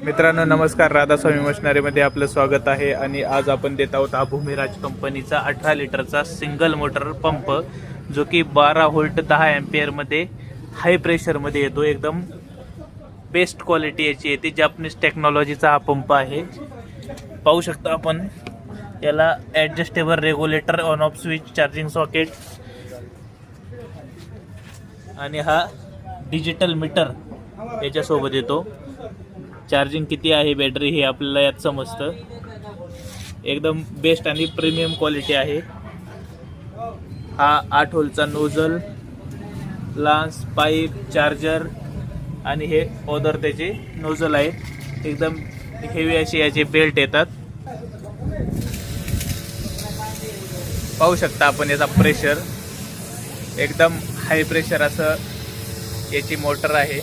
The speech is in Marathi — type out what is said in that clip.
मित्रांनो नमस्कार, राधास्वामी मशिनरीमध्ये आपलं स्वागत आहे. आणि आज आपण देत आहोत हा भूमिराज कंपनीचा 18 लिटरचा सिंगल मोटर पंप, जो की 12 व्होल्ट 10 एम्पियर मध्ये हाय प्रेशर मध्ये येतो. एकदम बेस्ट क्वालिटी याची येते. जॅपनीज टेक्नॉलॉजीचा हा पंप आहे. पाहू शकता आपण याला adjustable regulator, on off switch, charging socket आणि हा डिजिटल मीटर याच्यासोबत येतो. चार्जिंग किती आहे बॅटरी हे आपल्याला यात समजतं. एकदम बेस्ट आणि प्रीमियम क्वालिटी आहे. हा 8 होलचा नोझल, लान्स, पाईप, चार्जर आणि हे ओदर त्याचे नोझल आहे. एकदम हेवी असे याचे बेल्ट येतात. पाहू शकता आपण याचा प्रेशर, एकदम हाय प्रेशर असं याची मोटर आहे.